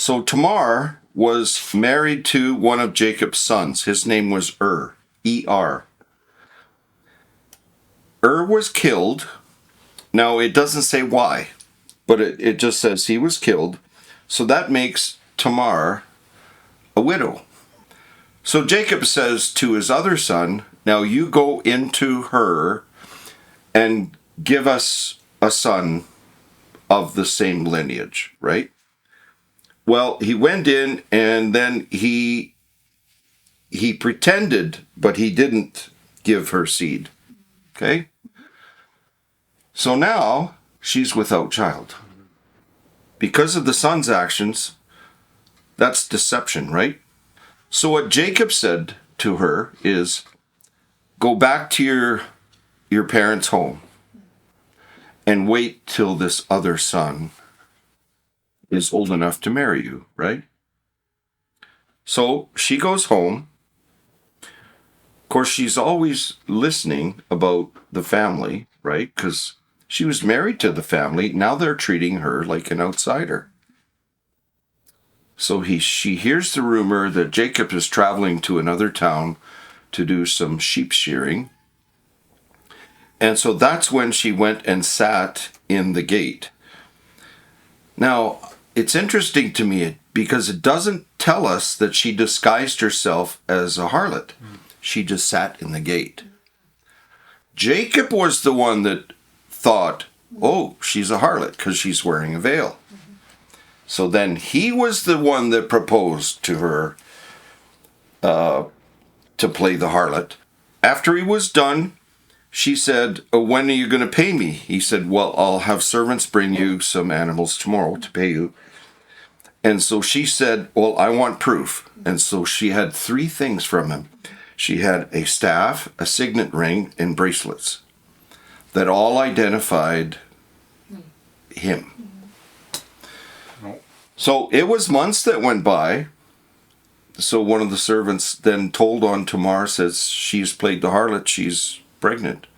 So Tamar was married to one of Jacob's sons. His name was Er. Was killed. Now, it doesn't say why, but it just says he was killed. So that makes Tamar a widow. So Jacob says to his other son, now you go into her and give us a son of the same lineage, right? Well, he went in and then he pretended, but he didn't give her seed. Okay? So now she's without child. Because of the son's actions, that's deception, right? So what Jacob said to her is, go back to your parents' home and wait till this other son is old enough to marry you, right? So she goes home. Of course, she's always listening about the family, right? Because she was married to the family. Now they're treating her like an outsider. So she hears the rumor that Jacob is traveling to another town to do some sheep shearing. And so that's when she went and sat in the gate. Now, it's interesting to me because it doesn't tell us that she disguised herself as a harlot. She just sat in the gate. Jacob was the one that thought, oh, she's a harlot because she's wearing a veil. So then he was the one that proposed to her to play the harlot. After he was done, she said, oh, when are you going to pay me? He said, well, I'll have servants bring you some animals tomorrow to pay you. And so she said, well, I want proof. And so she had 3 things from him. She had a staff, a signet ring, and bracelets that all identified him. So it was months that went by. So one of the servants then told on Tamar, says, she's played the harlot, she's pregnant.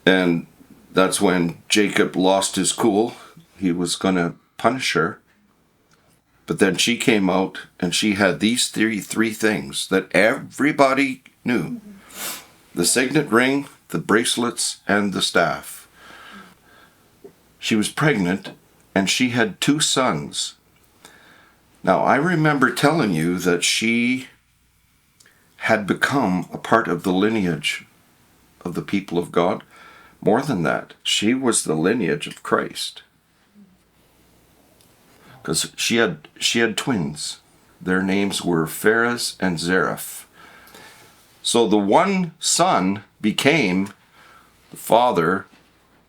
And that's when Jacob lost his cool. He was going to punish her. But then she came out and she had these three things that everybody knew. The signet ring, the bracelets, and the staff. She was pregnant and she had 2 sons. Now, I remember telling you that she had become a part of the lineage of the people of God. More than that, she was the lineage of Christ. Because she had twins. Their names were Pharez and Zareph. So the one son became the father,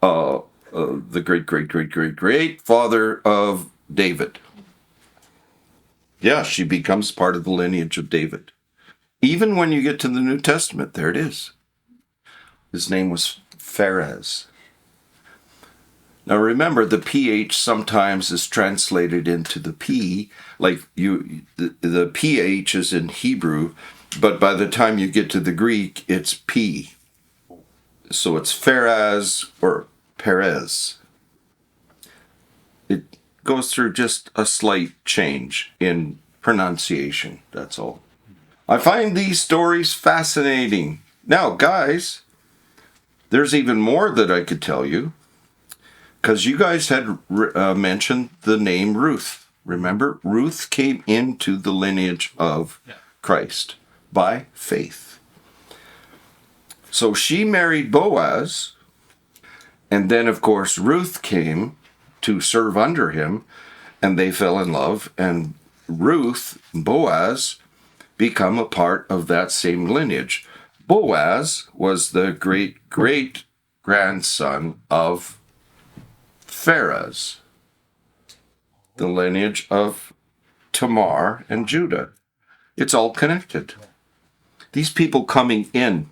the great father of David. Yeah, she becomes part of the lineage of David. Even when you get to the New Testament, there it is. His name was Pharez. Now remember, the PH sometimes is translated into the P, like the PH is in Hebrew, but by the time you get to the Greek, it's P. So it's Pharez or Perez. It goes through just a slight change in pronunciation, that's all. I find these stories fascinating. Now, guys, there's even more that I could tell you. Because you guys had mentioned the name Ruth. Remember, Ruth came into the lineage of Christ by faith. So she married Boaz, and then, of course, Ruth came to serve under him, and they fell in love, and Ruth and Boaz become a part of that same lineage. Boaz was the great-great-grandson of Pharez, the lineage of Tamar and Judah. It's all connected. These people coming in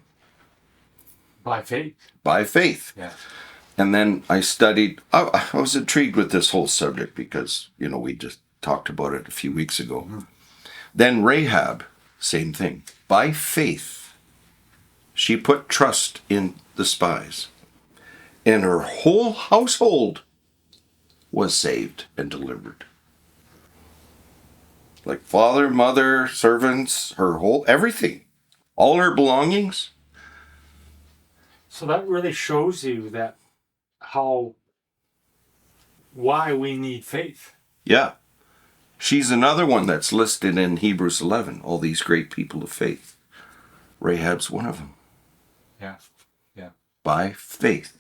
by faith. Yeah. And then I studied, I was intrigued with this whole subject because, we just talked about it a few weeks ago. Mm-hmm. Then Rahab, same thing. By faith, she put trust in the spies. And her whole household was saved and delivered. Like father, mother, servants, her whole, everything. All her belongings. So that really shows you that why we need faith. Yeah. She's another one that's listed in Hebrews 11. All these great people of faith. Rahab's one of them. Yeah. Yeah. By faith,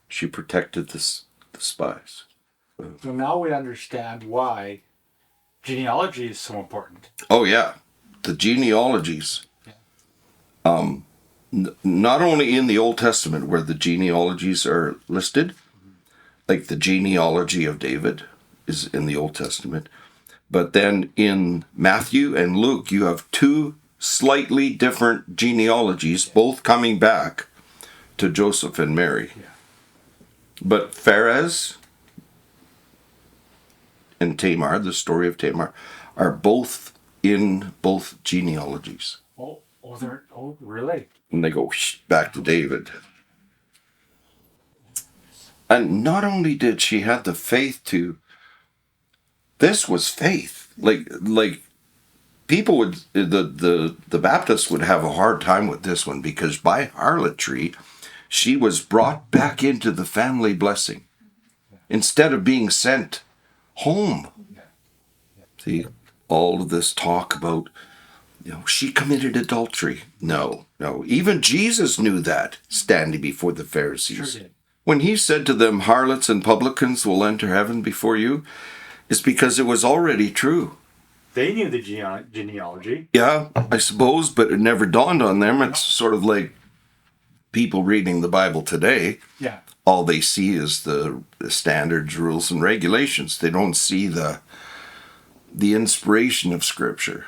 she protected the spies. So now we understand why genealogy is so important. Oh, yeah. The genealogies. Yeah. Not only in the Old Testament where the genealogies are listed, like the genealogy of David is in the Old Testament, but then in Matthew and Luke, you have two slightly different genealogies, both coming back to Joseph and Mary. Yeah. But Pharez and Tamar, the story of Tamar, are both in both genealogies. Oh, really? And they go back to David. And not only did she have the faith to, this was faith. Like people would, the Baptists would have a hard time with this one because by harlotry, she was brought back into the family blessing instead of being sent home. See, all of this talk about, she committed adultery. No. Even Jesus knew that, standing before the Pharisees. Sure did. When he said to them, harlots and publicans will enter heaven before you, it's because it was already true. They knew the genealogy. Yeah, I suppose, but it never dawned on them. It's sort of like people reading the Bible today. Yeah. All they see is the standards, rules, and regulations. They don't see the inspiration of Scripture.